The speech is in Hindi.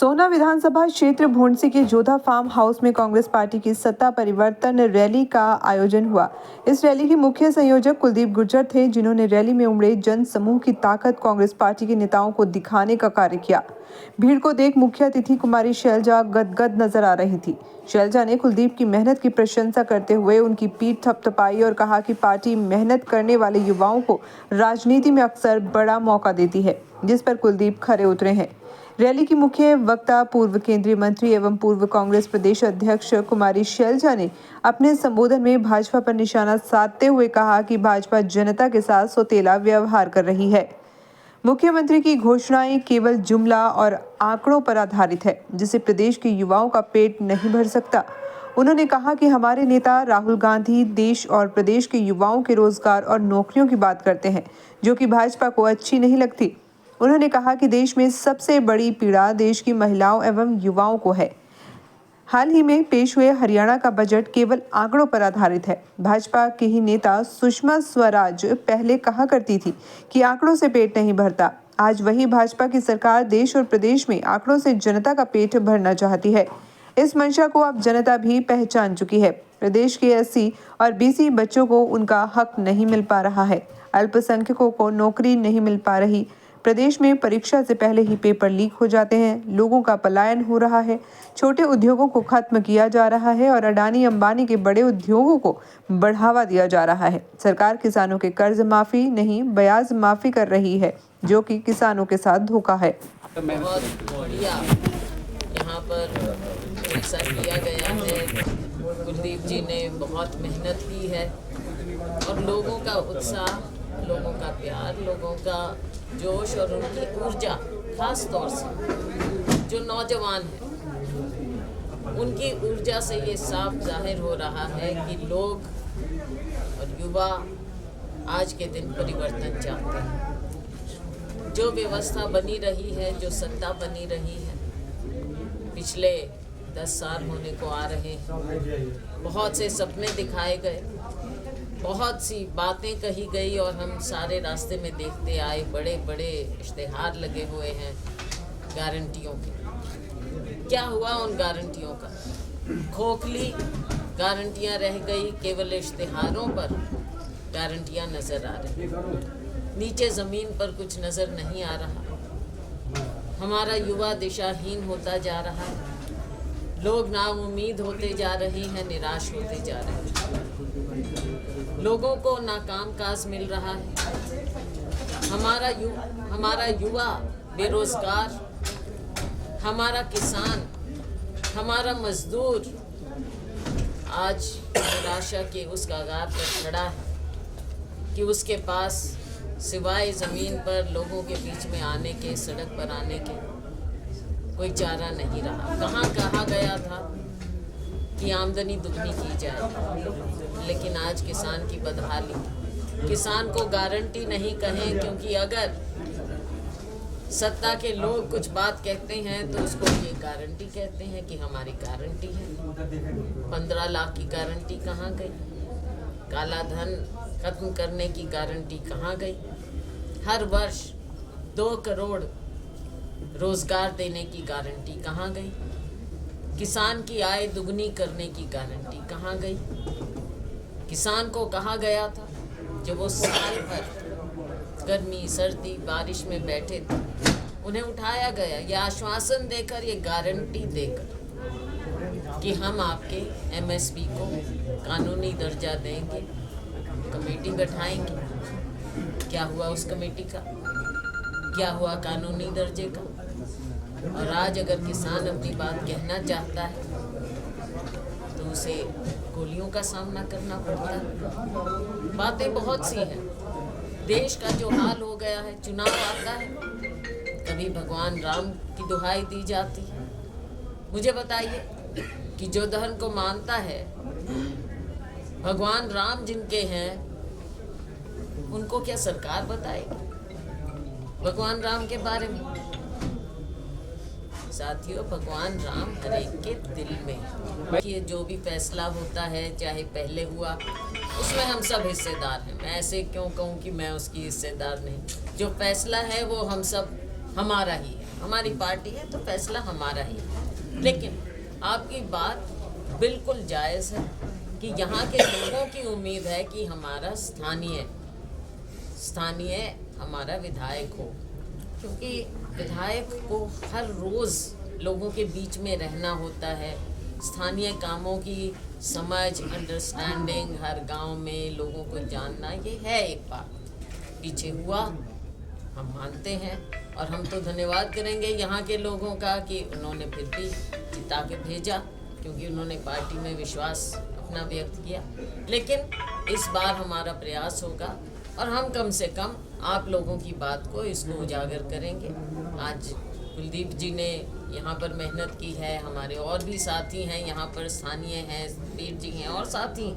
सोहना विधानसभा क्षेत्र भोंडसी के जोधा फार्म हाउस में कांग्रेस पार्टी की सत्ता परिवर्तन रैली का आयोजन हुआ। इस रैली के मुख्य संयोजक कुलदीप गुर्जर थे, जिन्होंने रैली में उमड़े जन समूह की ताकत कांग्रेस पार्टी के नेताओं को दिखाने का कार्य किया। भीड़ को देख मुख्य अतिथि कुमारी शैलजा गदगद नजर आ रही थी। शैलजा ने कुलदीप की मेहनत की प्रशंसा करते हुए उनकी पीठ थपथपाई और कहा कि पार्टी मेहनत करने वाले युवाओं को राजनीति में अक्सर बड़ा मौका देती है, जिस पर कुलदीप खरे उतरे हैं। रैली की मुख्य वक्ता पूर्व केंद्रीय मंत्री एवं पूर्व कांग्रेस प्रदेश अध्यक्ष कुमारी शैलजा ने अपने संबोधन में भाजपा पर निशाना साधते हुए कहा कि भाजपा जनता के साथ सौतेला व्यवहार कर रही है। मुख्यमंत्री की घोषणाएं केवल जुमला और आंकड़ों पर आधारित है, जिससे प्रदेश के युवाओं का पेट नहीं भर सकता। उन्होंने कहा कि हमारे नेता राहुल गांधी देश और प्रदेश के युवाओं के रोजगार और नौकरियों की बात करते हैं, जो कि भाजपा को अच्छी नहीं लगती। उन्होंने कहा कि देश में सबसे बड़ी पीड़ा देश की महिलाओं एवं युवाओं को है। हाल ही में पेश हुए हरियाणा का बजट केवल आंकड़ों पर आधारित है। भाजपा के ही नेता सुषमा स्वराज पहले कहा करती थी कि आंकड़ों से पेट नहीं भरता। आज वही भाजपा की सरकार देश और प्रदेश में आंकड़ों से जनता का पेट भरना चाहती है। इस मंशा को अब जनता भी पहचान चुकी है। प्रदेश के SC और BC बच्चों को उनका हक नहीं मिल पा रहा है। अल्पसंख्यकों को नौकरी नहीं मिल पा रही। प्रदेश में परीक्षा से पहले ही पेपर लीक हो जाते हैं। लोगों का पलायन हो रहा है। छोटे उद्योगों को खत्म किया जा रहा है और अडानी अंबानी के बड़े उद्योगों को बढ़ावा दिया जा रहा है। सरकार किसानों के कर्ज माफी नहीं, ब्याज माफी कर रही है, जो कि किसानों के साथ धोखा है। बहुत बढ़िया यहाँ पर ऐसा किया गया है। कुलदीप जी ने बहुत मेहनत की है और लोगों का उत्साह, लोगों का प्यार, लोगों का जोश और उनकी ऊर्जा, खास तौर से जो नौजवान हैं, उनकी ऊर्जा से ये साफ जाहिर हो रहा है कि लोग और युवा आज के दिन परिवर्तन चाहते हैं। जो व्यवस्था बनी रही है, जो सत्ता बनी रही है, पिछले 10 साल होने को आ रहे हैं। बहुत से सपने दिखाए गए, बहुत सी बातें कही गई और हम सारे रास्ते में देखते आए। बड़े बड़े इश्तिहार लगे हुए हैं गारंटियों के। क्या हुआ उन गारंटियों का? खोखली गारंटियां रह गई, केवल इश्तिहारों पर गारंटियां नजर आ रही, नीचे ज़मीन पर कुछ नज़र नहीं आ रहा। हमारा युवा दिशाहीन होता जा रहा है। लोग नाउम्मीद होते जा रहे हैं, निराश होते जा रहे हैं। लोगों को नाकाम काज मिल रहा है। हमारा युवा बेरोजगार, हमारा किसान, हमारा मजदूर आज निराशा के उस कगार पर खड़ा है कि उसके पास सिवाय ज़मीन पर लोगों के बीच में आने के, सड़क पर आने के कोई चारा नहीं रहा। कहाँ कहा गया था कि आमदनी दुगनी की जाए, लेकिन आज किसान की बदहाली। किसान को गारंटी नहीं कहें, क्योंकि अगर सत्ता के लोग कुछ बात कहते हैं तो उसको ये गारंटी कहते हैं कि हमारी गारंटी है। 15 लाख की गारंटी कहाँ गई? काला धन खत्म करने की गारंटी कहाँ गई? हर वर्ष 2 करोड़ रोजगार देने की गारंटी कहाँ गई? किसान की आय दुगनी करने की गारंटी कहाँ गई? किसान को कहा गया था जब वो साल भर गर्मी, सर्दी, बारिश में बैठे थे, उन्हें उठाया गया ये आश्वासन देकर, ये गारंटी देकर कि हम आपके MSP को कानूनी दर्जा देंगे, कमेटी बैठाएंगे। क्या हुआ उस कमेटी का? क्या हुआ कानूनी दर्जे का? और आज अगर किसान अपनी बात कहना चाहता है तो उसे गोलियों का सामना करना पड़ता है। बातें बहुत सी हैं। देश का जो हाल हो गया है, चुनाव आता है, कभी भगवान राम की दुहाई दी जाती है। मुझे बताइए कि जो धर्म को मानता है, भगवान राम जिनके हैं, उनको क्या सरकार बताएगी भगवान राम के बारे में? साथियों, भगवान राम हर एक के दिल में। ये जो भी फैसला होता है, चाहे पहले हुआ, उसमें हम सब हिस्सेदार हैं। मैं ऐसे क्यों कहूँ कि मैं उसकी हिस्सेदार नहीं। जो फैसला है वो हम सब, हमारा ही है। हमारी पार्टी है तो फैसला हमारा ही है। लेकिन आपकी बात बिल्कुल जायज़ है कि यहाँ के लोगों की उम्मीद है कि हमारा स्थानीय हमारा विधायक हो, क्योंकि विधायक को हर रोज़ लोगों के बीच में रहना होता है। स्थानीय कामों की समझ, अंडरस्टैंडिंग, हर गांव में लोगों को जानना, ये है एक बात। पीछे हुआ हम मानते हैं, और हम तो धन्यवाद करेंगे यहाँ के लोगों का कि उन्होंने फिर भी जिता के भेजा, क्योंकि उन्होंने पार्टी में विश्वास अपना व्यक्त किया। लेकिन इस बार हमारा प्रयास होगा और हम कम से कम आप लोगों की बात को इसको उजागर करेंगे। आज कुलदीप जी ने यहाँ पर मेहनत की है, हमारे और भी साथी हैं यहाँ पर, स्थानीय हैं, वीर जी हैं और साथी